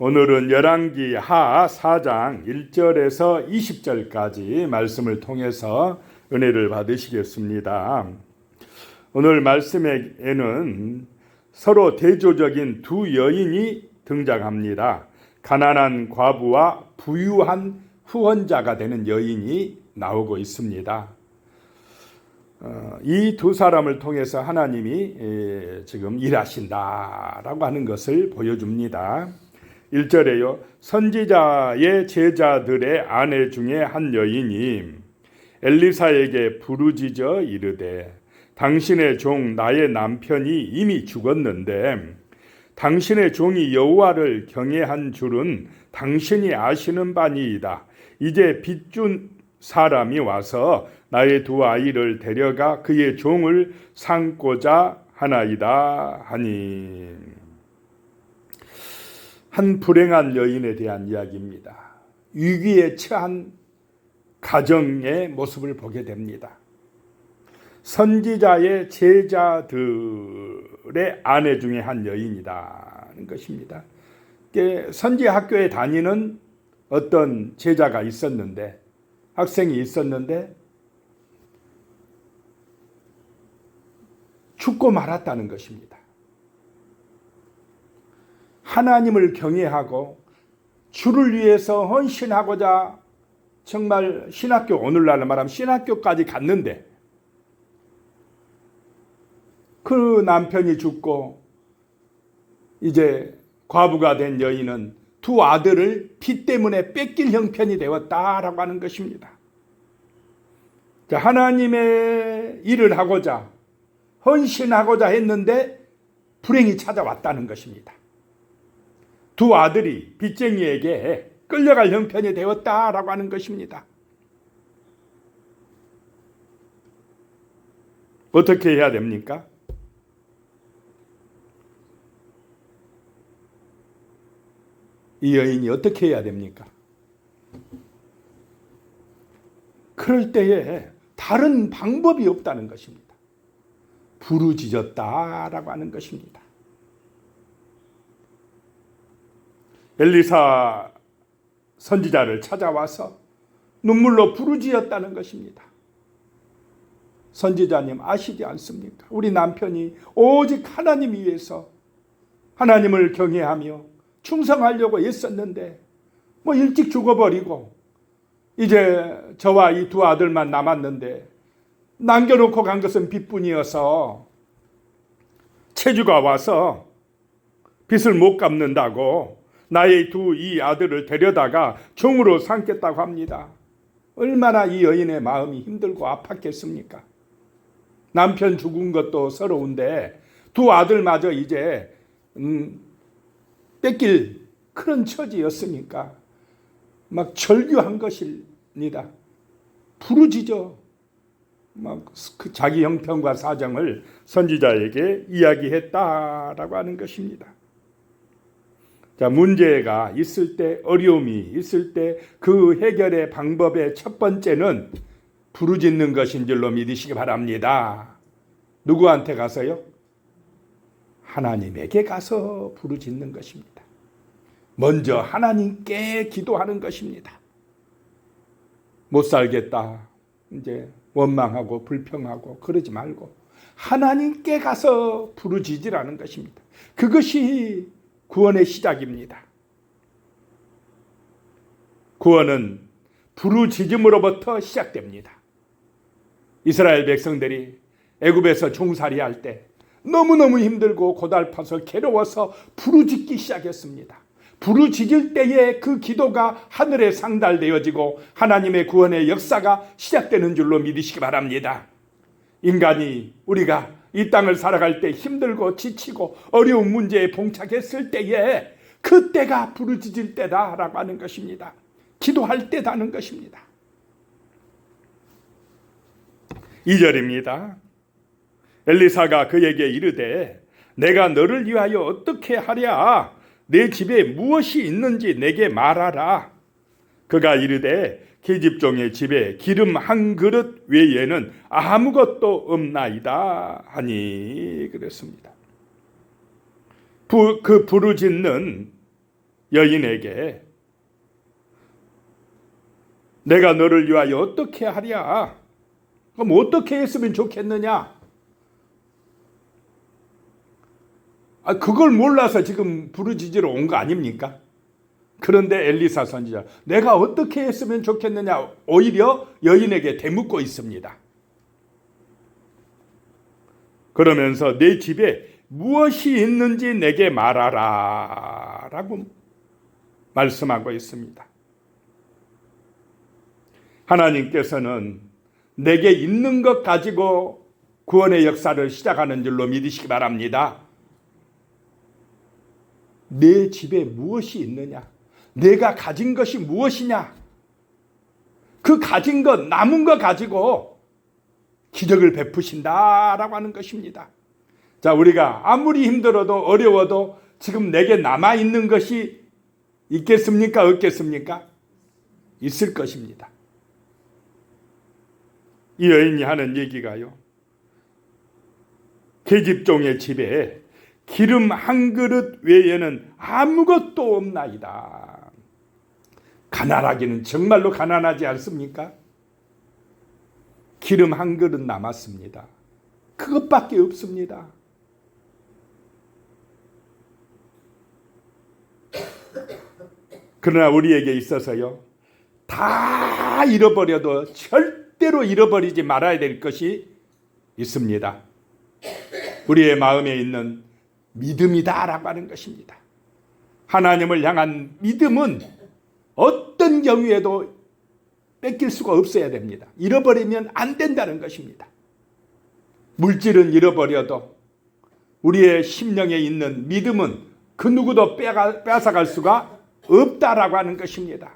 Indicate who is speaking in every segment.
Speaker 1: 오늘은 열왕기 하 4장 1절에서 20절까지 말씀을 통해서 은혜를 받으시겠습니다. 오늘 말씀에는 서로 대조적인 두 여인이 등장합니다. 가난한 과부와 부유한 후원자가 되는 여인이 나오고 있습니다. 이 두 사람을 통해서 하나님이 지금 일하신다라고 하는 것을 보여줍니다. 1절에요. 선지자의 제자들의 아내 중에 한 여인이 엘리사에게 부르짖어 이르되 당신의 종 나의 남편이 이미 죽었는데 당신의 종이 여호와를 경외한 줄은 당신이 아시는 바니이다. 이제 빚준 사람이 와서 나의 두 아이를 데려가 그의 종을 삼고자 하나이다 하니. 한 불행한 여인에 대한 이야기입니다. 위기에 처한 가정의 모습을 보게 됩니다. 선지자의 제자들의 아내 중에 한 여인이라는 것입니다. 선지 학교에 다니는 어떤 제자가 있었는데, 학생이 있었는데 죽고 말았다는 것입니다. 하나님을 경외하고 주를 위해서 헌신하고자 정말 신학교, 오늘날로 말하면 신학교까지 갔는데 그 남편이 죽고 이제 과부가 된 여인은 두 아들을 빚 때문에 뺏길 형편이 되었다라고 하는 것입니다. 하나님의 일을 하고자 헌신하고자 했는데 불행이 찾아왔다는 것입니다. 두 아들이 빚쟁이에게 끌려갈 형편이 되었다라고 하는 것입니다. 어떻게 해야 됩니까? 이 여인이 어떻게 해야 됩니까? 그럴 때에 다른 방법이 없다는 것입니다. 부르짖었다라고 하는 것입니다. 엘리사 선지자를 찾아와서 눈물로 부르짖었다는 것입니다. 선지자님 아시지 않습니까? 우리 남편이 오직 하나님 위해서 하나님을 경외하며 충성하려고 애썼는데 일찍 죽어버리고 이제 저와 이 두 아들만 남았는데 남겨놓고 간 것은 빚뿐이어서 체주가 와서 빚을 못 갚는다고 나의 이 아들을 데려다가 종으로 삼겠다고 합니다. 얼마나 이 여인의 마음이 힘들고 아팠겠습니까? 남편 죽은 것도 서러운데 두 아들마저 이제 뺏길 그런 처지였으니까 막 절규한 것입니다. 부르짖어 그 자기 형편과 사정을 선지자에게 이야기했다라고 하는 것입니다. 자, 문제가 있을 때, 어려움이 있을 때 그 해결의 방법의 첫 번째는 부르짖는 것인 줄로 믿으시기 바랍니다. 누구한테 가서요? 하나님에게 가서 부르짖는 것입니다. 먼저 하나님께 기도하는 것입니다. 못 살겠다, 이제 원망하고 불평하고 그러지 말고 하나님께 가서 부르짖으라는 것입니다. 그것이 구원의 시작입니다. 구원은 부르짖음으로부터 시작됩니다. 이스라엘 백성들이 애굽에서 종살이할 때 너무너무 힘들고 고달파서 괴로워서 부르짖기 시작했습니다. 부르짖을 때에 그 기도가 하늘에 상달되어지고 하나님의 구원의 역사가 시작되는 줄로 믿으시기 바랍니다. 인간이 우리가 이 땅을 살아갈 때 힘들고 지치고 어려운 문제에 봉착했을 때에 그때가 부르짖을 때다라고 하는 것입니다. 기도할 때다는 것입니다. 2절입니다. 엘리사가 그에게 이르되 내가 너를 위하여 어떻게 하랴? 내 집에 무엇이 있는지 내게 말하라. 그가 이르되 계집종의 집에 기름 한 그릇 외에는 아무것도 없나이다 하니 그랬습니다. 그 부르짖는 여인에게 내가 너를 위하여 어떻게 하랴? 그럼 어떻게 했으면 좋겠느냐? 그걸 몰라서 지금 부르짖으러 온 거 아닙니까? 그런데 엘리사 선지자 내가 어떻게 했으면 좋겠느냐 오히려 여인에게 대묻고 있습니다. 그러면서 내 집에 무엇이 있는지 내게 말하라 라고 말씀하고 있습니다. 하나님께서는 내게 있는 것 가지고 구원의 역사를 시작하는 줄로 믿으시기 바랍니다. 내 집에 무엇이 있느냐? 내가 가진 것이 무엇이냐? 그 가진 것, 남은 것 가지고 기적을 베푸신다라고 하는 것입니다. 자, 우리가 아무리 힘들어도 어려워도 지금 내게 남아있는 것이 있겠습니까? 없겠습니까? 있을 것입니다. 이 여인이 하는 얘기가요. 계집종의 집에 기름 한 그릇 외에는 아무것도 없나이다. 가난하기는 정말로 가난하지 않습니까? 기름 한 그릇 남았습니다. 그것밖에 없습니다. 그러나 우리에게 있어서요, 다 잃어버려도 절대로 잃어버리지 말아야 될 것이 있습니다. 우리의 마음에 있는 믿음이다라고 하는 것입니다. 하나님을 향한 믿음은 어떤 경우에도 뺏길 수가 없어야 됩니다. 잃어버리면 안 된다는 것입니다. 물질은 잃어버려도 우리의 심령에 있는 믿음은 그 누구도 빼앗아갈 수가 없다라고 하는 것입니다.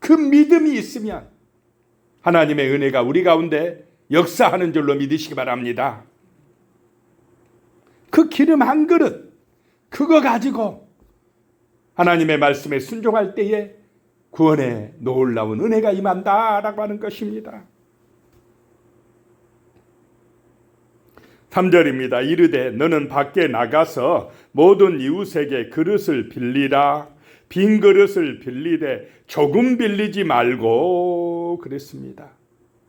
Speaker 1: 그 믿음이 있으면 하나님의 은혜가 우리 가운데 역사하는 줄로 믿으시기 바랍니다. 그 기름 한 그릇, 그거 가지고 하나님의 말씀에 순종할 때에 구원의 놀라운 은혜가 임한다라고 하는 것입니다. 3절입니다. 이르되 너는 밖에 나가서 모든 이웃에게 그릇을 빌리라. 빈 그릇을 빌리되 조금 빌리지 말고 그랬습니다.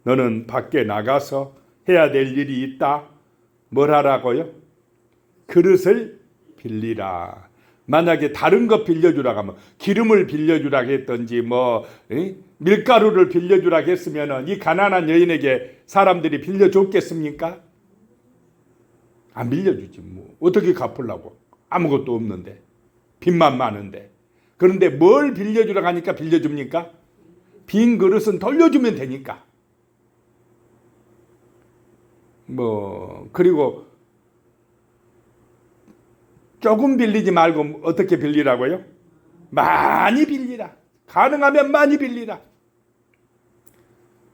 Speaker 1: 너는 밖에 나가서 해야 될 일이 있다. 뭘 하라고요? 그릇을 빌리라. 만약에 다른 거 빌려주라고 하면 기름을 빌려주라고 했던지 밀가루를 빌려주라고 했으면 이 가난한 여인에게 사람들이 빌려줬겠습니까? 안 빌려주지 뭐. 어떻게 갚으려고? 아무것도 없는데. 빚만 많은데. 그런데 뭘 빌려주라고 하니까 빌려줍니까? 빈 그릇은 돌려주면 되니까. 그리고 조금 빌리지 말고 어떻게 빌리라고요? 많이 빌리라. 가능하면 많이 빌리라.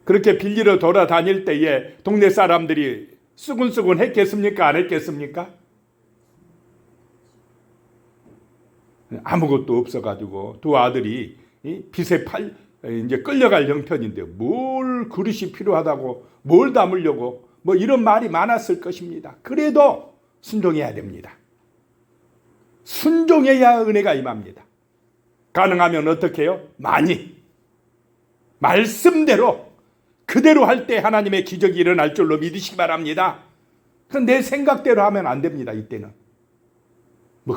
Speaker 1: 그렇게 빌리러 돌아다닐 때에 동네 사람들이 수군수군 했겠습니까? 안 했겠습니까? 아무것도 없어가지고 두 아들이 빚에 이제 끌려갈 형편인데 뭘 그릇이 필요하다고 뭘 담으려고 이런 말이 많았을 것입니다. 그래도 순종해야 됩니다. 순종해야 은혜가 임합니다. 가능하면 어떻게 해요? 많이. 말씀대로 그대로 할 때 하나님의 기적이 일어날 줄로 믿으시기 바랍니다. 내 생각대로 하면 안 됩니다. 이때는.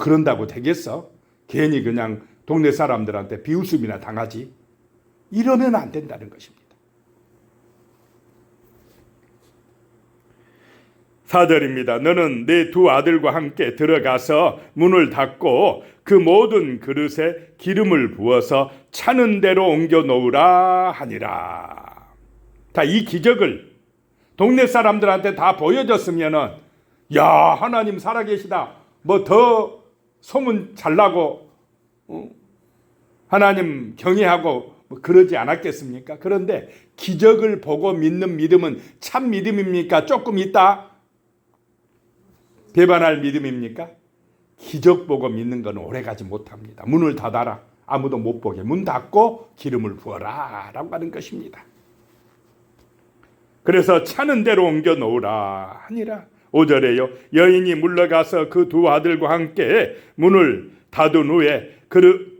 Speaker 1: 그런다고 되겠어? 괜히 그냥 동네 사람들한테 비웃음이나 당하지. 이러면 안 된다는 것입니다. 4절입니다. 너는 내 두 아들과 함께 들어가서 문을 닫고 그 모든 그릇에 기름을 부어서 차는 대로 옮겨 놓으라 하니라. 자, 이 기적을 동네 사람들한테 다 보여줬으면은 야, 하나님 살아계시다. 더 소문 잘 나고 하나님 경외하고 그러지 않았겠습니까? 그런데 기적을 보고 믿는 믿음은 참 믿음입니까? 조금 있다 배반할 믿음입니까? 기적 보고 믿는 건 오래가지 못합니다. 문을 닫아라. 아무도 못 보게. 문 닫고 기름을 부어라 라고 하는 것입니다. 그래서 차는 대로 옮겨 놓으라 하니라. 5절에요. 여인이 물러가서 그 두 아들과 함께 문을 닫은 후에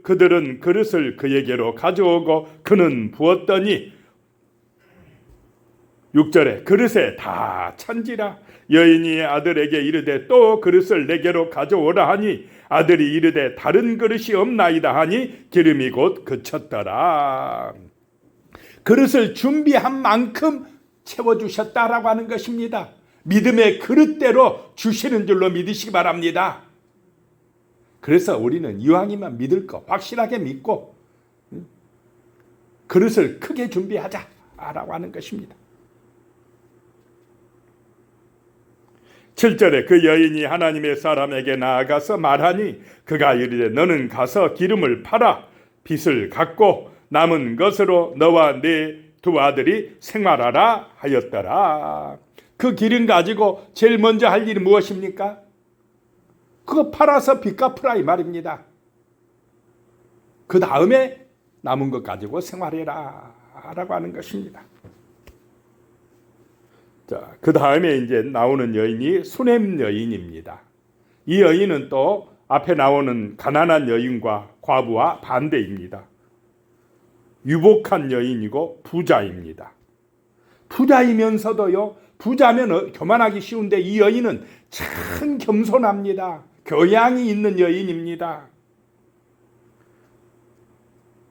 Speaker 1: 그들은 그릇을 그에게로 가져오고 그는 부었더니 6절에 그릇에 다 찬지라. 여인이 아들에게 이르되 또 그릇을 내게로 가져오라 하니 아들이 이르되 다른 그릇이 없나이다 하니 기름이 곧 그쳤더라. 그릇을 준비한 만큼 채워주셨다라고 하는 것입니다. 믿음의 그릇대로 주시는 줄로 믿으시기 바랍니다. 그래서 우리는 이왕이면 믿을 거 확실하게 믿고 그릇을 크게 준비하자라고 하는 것입니다. 7절에 그 여인이 하나님의 사람에게 나아가서 말하니 그가 이르되 너는 가서 기름을 팔아 빚을 갚고 남은 것으로 너와 네 두 아들이 생활하라 하였더라. 그 기름 가지고 제일 먼저 할 일이 무엇입니까? 그거 팔아서 빚 갚으라 이 말입니다. 그 다음에 남은 것 가지고 생활해라 라고 하는 것입니다. 자, 그 다음에 이제 나오는 여인이 수넴 여인입니다. 이 여인은 또 앞에 나오는 가난한 여인과 과부와 반대입니다. 유복한 여인이고 부자입니다. 부자이면서도요, 부자면 교만하기 쉬운데 이 여인은 참 겸손합니다. 교양이 있는 여인입니다.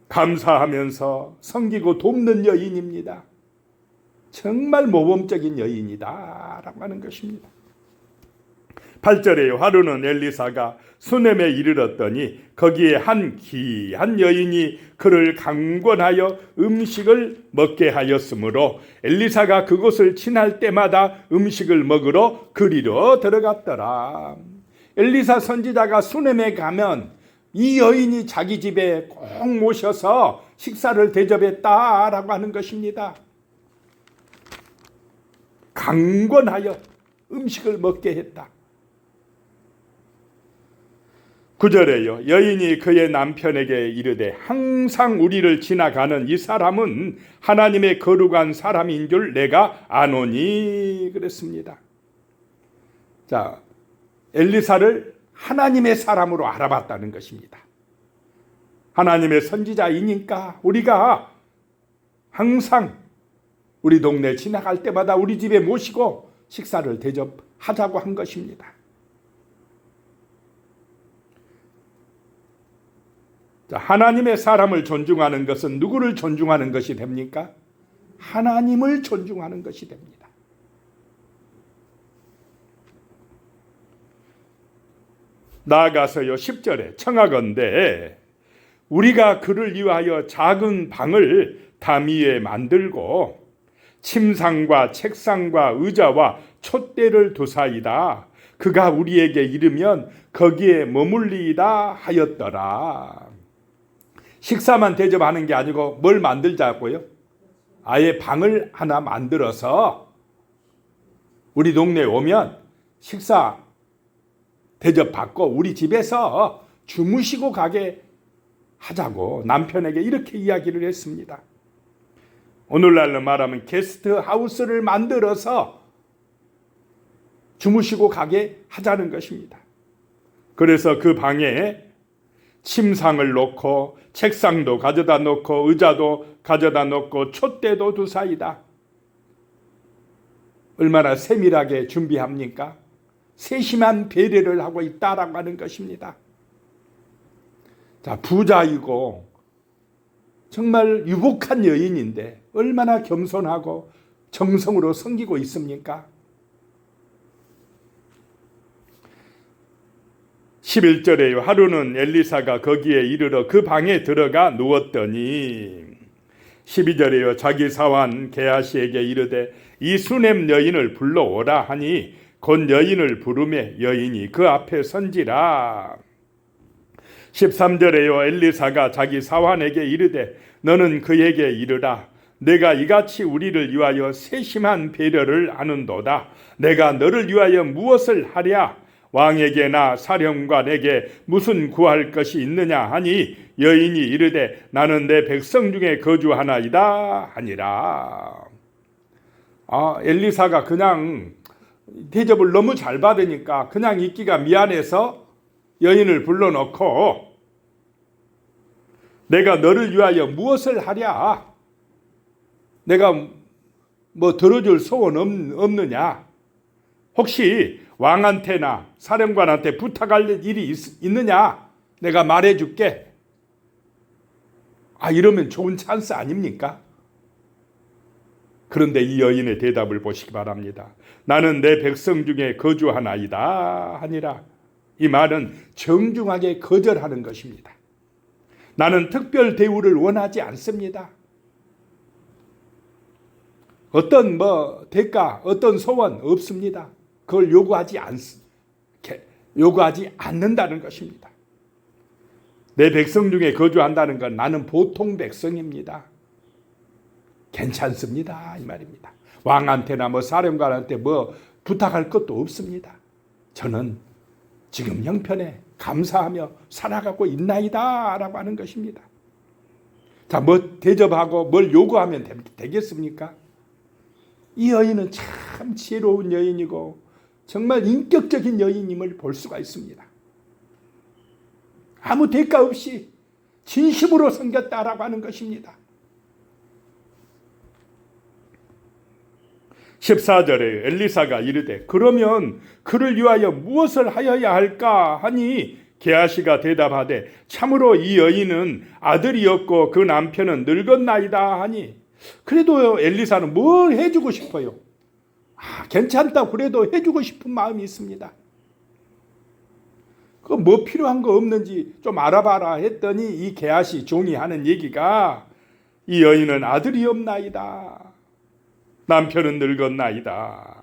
Speaker 1: 감사하면서 섬기고 돕는 여인입니다. 정말 모범적인 여인이다 라고 하는 것입니다. 8절에요. 하루는 엘리사가 수넴에 이르렀더니 거기에 한 귀한 여인이 그를 강권하여 음식을 먹게 하였으므로 엘리사가 그곳을 지날 때마다 음식을 먹으러 그리로 들어갔더라. 엘리사 선지자가 수넴에 가면 이 여인이 자기 집에 꼭 모셔서 식사를 대접했다라고 하는 것입니다. 강권하여 음식을 먹게 했다. 9절에요. 여인이 그의 남편에게 이르되 항상 우리를 지나가는 이 사람은 하나님의 거룩한 사람인 줄 내가 아노니 그랬습니다. 자, 엘리사를 하나님의 사람으로 알아봤다는 것입니다. 하나님의 선지자이니까 우리가 항상 우리 동네 지나갈 때마다 우리 집에 모시고 식사를 대접하자고 한 것입니다. 자, 하나님의 사람을 존중하는 것은 누구를 존중하는 것이 됩니까? 하나님을 존중하는 것이 됩니다. 나아가서요 10절에 청하건대 우리가 그를 위하여 작은 방을 담 위에 만들고 침상과 책상과 의자와 촛대를 두사이다. 그가 우리에게 이르면 거기에 머물리이다 하였더라. 식사만 대접하는 게 아니고 뭘 만들자고요? 아예 방을 하나 만들어서 우리 동네에 오면 식사 대접받고 우리 집에서 주무시고 가게 하자고 남편에게 이렇게 이야기를 했습니다. 오늘날로 말하면 게스트하우스를 만들어서 주무시고 가게 하자는 것입니다. 그래서 그 방에 침상을 놓고 책상도 가져다 놓고 의자도 가져다 놓고 촛대도 두사이다. 얼마나 세밀하게 준비합니까? 세심한 배려를 하고 있다라고 하는 것입니다. 자, 부자이고 정말 유복한 여인인데 얼마나 겸손하고 정성으로 섬기고 있습니까? 11절에요. 하루는 엘리사가 거기에 이르러 그 방에 들어가 누웠더니 12절에요. 자기 사환 게하시에게 이르되 이 수넴 여인을 불러오라 하니 곧 여인을 부르매 여인이 그 앞에 선지라. 13절에요. 엘리사가 자기 사환에게 이르되 너는 그에게 이르라. 내가 이같이 우리를 위하여 세심한 배려를 하는도다. 내가 너를 위하여 무엇을 하랴? 왕에게나 사령관에게 무슨 구할 것이 있느냐 하니 여인이 이르되 나는 내 백성 중에 거주하나이다 하니라. 엘리사가 그냥 대접을 너무 잘 받으니까 그냥 있기가 미안해서 여인을 불러놓고 내가 너를 위하여 무엇을 하랴? 내가 뭐 들어줄 소원 없느냐? 혹시 왕한테나 사령관한테 부탁할 일이 있느냐? 내가 말해줄게. 이러면 좋은 찬스 아닙니까? 그런데 이 여인의 대답을 보시기 바랍니다. 나는 내 백성 중에 거주하나이다 하니라. 이 말은 정중하게 거절하는 것입니다. 나는 특별 대우를 원하지 않습니다. 어떤 대가, 어떤 소원 없습니다. 그걸 요구하지 않는다는 것입니다. 내 백성 중에 거주한다는 건 나는 보통 백성입니다. 괜찮습니다. 이 말입니다. 왕한테나 사령관한테 부탁할 것도 없습니다. 저는 지금 형편에 감사하며 살아가고 있나이다 라고 하는 것입니다. 자, 대접하고 뭘 요구하면 되겠습니까? 이 여인은 참 지혜로운 여인이고 정말 인격적인 여인임을 볼 수가 있습니다. 아무 대가 없이 진심으로 섬겼다라고 하는 것입니다. 14절에 엘리사가 이르되 그러면 그를 위하여 무엇을 하여야 할까 하니 게하시가 대답하되 참으로 이 여인은 아들이 없고 그 남편은 늙었나이다 하니 그래도 엘리사는 뭘 해주고 싶어요. 괜찮다 그래도 해주고 싶은 마음이 있습니다. 그 필요한 거 없는지 좀 알아봐라 했더니 이 게하시 종이 하는 얘기가 이 여인은 아들이 없나이다. 남편은 늙었나이다.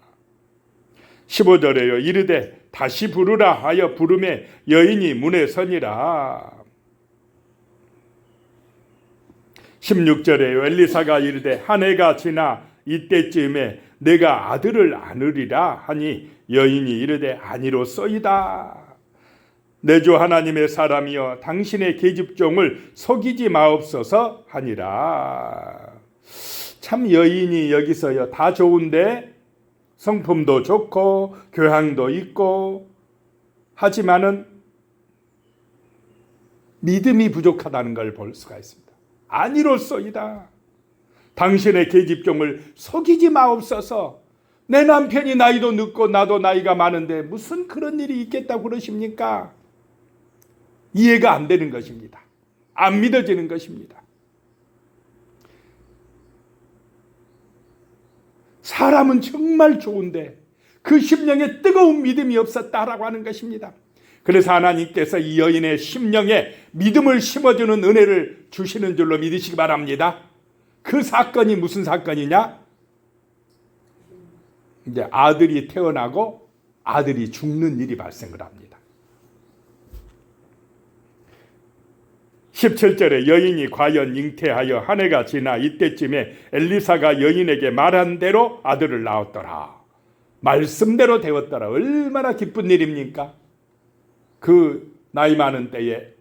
Speaker 1: 15절에요. 이르되 다시 부르라 하여 부르매 여인이 문에 서니라. 16절에요. 엘리사가 이르되 한 해가 지나 이때쯤에 내가 아들을 안으리라 하니 여인이 이르되 아니로소이다. 내 주 하나님의 사람이여 당신의 계집종을 속이지 마옵소서 하니라. 참 여인이 여기서요 다 좋은데 성품도 좋고 교양도 있고 하지만은 믿음이 부족하다는 걸 볼 수가 있습니다. 아니로소이다. 당신의 계집종을 속이지 마옵소서. 내 남편이 나이도 늦고 나도 나이가 많은데 무슨 그런 일이 있겠다고 그러십니까? 이해가 안 되는 것입니다. 안 믿어지는 것입니다. 사람은 정말 좋은데 그 심령에 뜨거운 믿음이 없었다라고 하는 것입니다. 그래서 하나님께서 이 여인의 심령에 믿음을 심어주는 은혜를 주시는 줄로 믿으시기 바랍니다. 그 사건이 무슨 사건이냐? 이제 아들이 태어나고 아들이 죽는 일이 발생을 합니다. 17절에 여인이 과연 잉태하여 한 해가 지나 이때쯤에 엘리사가 여인에게 말한 대로 아들을 낳았더라. 말씀대로 되었더라. 얼마나 기쁜 일입니까? 그 나이 많은 때에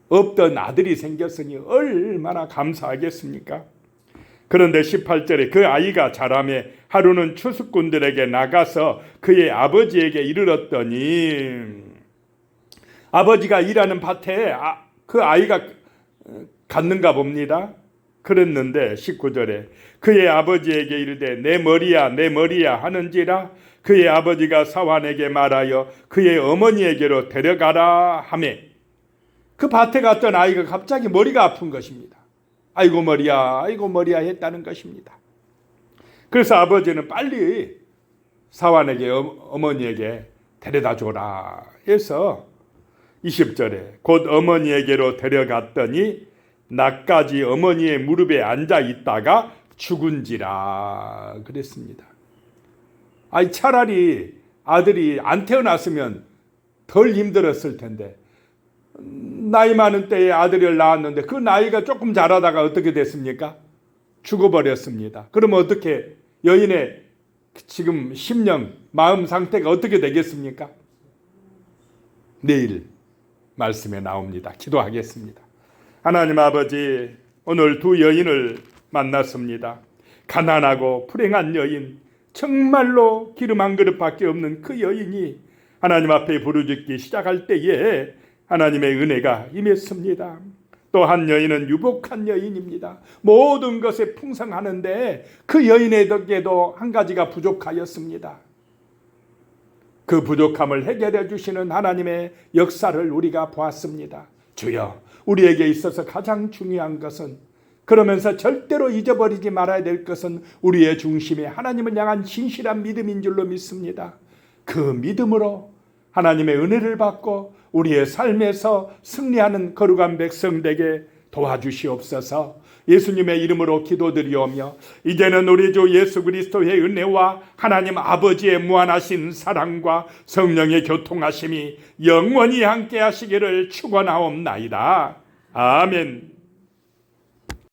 Speaker 1: 없던 아들이 생겼으니 얼마나 감사하겠습니까? 그런데 18절에 그 아이가 자라매 하루는 추수꾼들에게 나가서 그의 아버지에게 이르렀더니 아버지가 일하는 밭에 그 아이가 갔는가 봅니다. 그랬는데 19절에 그의 아버지에게 이르되 내 머리야 내 머리야 하는지라 그의 아버지가 사환에게 말하여 그의 어머니에게로 데려가라 하매 그 밭에 갔던 아이가 갑자기 머리가 아픈 것입니다. 아이고 머리야 했다는 것입니다. 그래서 아버지는 빨리 사환에게 어머니에게 데려다 줘라 해서 20절에 곧 어머니에게로 데려갔더니 낮까지 어머니의 무릎에 앉아 있다가 죽은지라 그랬습니다. 차라리 아들이 안 태어났으면 덜 힘들었을 텐데 나이 많은 때에 아들을 낳았는데 그 나이가 조금 자라다가 어떻게 됐습니까? 죽어버렸습니다. 그러면 어떻게 여인의 지금 심령 마음 상태가 어떻게 되겠습니까? 내일 말씀에 나옵니다. 기도하겠습니다. 하나님 아버지, 오늘 두 여인을 만났습니다. 가난하고 불행한 여인, 정말로 기름 한 그릇밖에 없는 그 여인이 하나님 앞에 부르짖기 시작할 때에 하나님의 은혜가 임했습니다. 또 한 여인은 유복한 여인입니다. 모든 것에 풍성하는데 그 여인에게도 한 가지가 부족하였습니다. 그 부족함을 해결해 주시는 하나님의 역사를 우리가 보았습니다. 주여, 우리에게 있어서 가장 중요한 것은, 그러면서 절대로 잊어버리지 말아야 될 것은 우리의 중심에 하나님을 향한 진실한 믿음인 줄로 믿습니다. 그 믿음으로 하나님의 은혜를 받고 우리의 삶에서 승리하는 거룩한 백성 되게 도와주시옵소서. 예수님의 이름으로 기도드리오며, 이제는 우리 주 예수 그리스도의 은혜와 하나님 아버지의 무한하신 사랑과 성령의 교통하심이 영원히 함께 하시기를 축원하옵나이다. 아멘.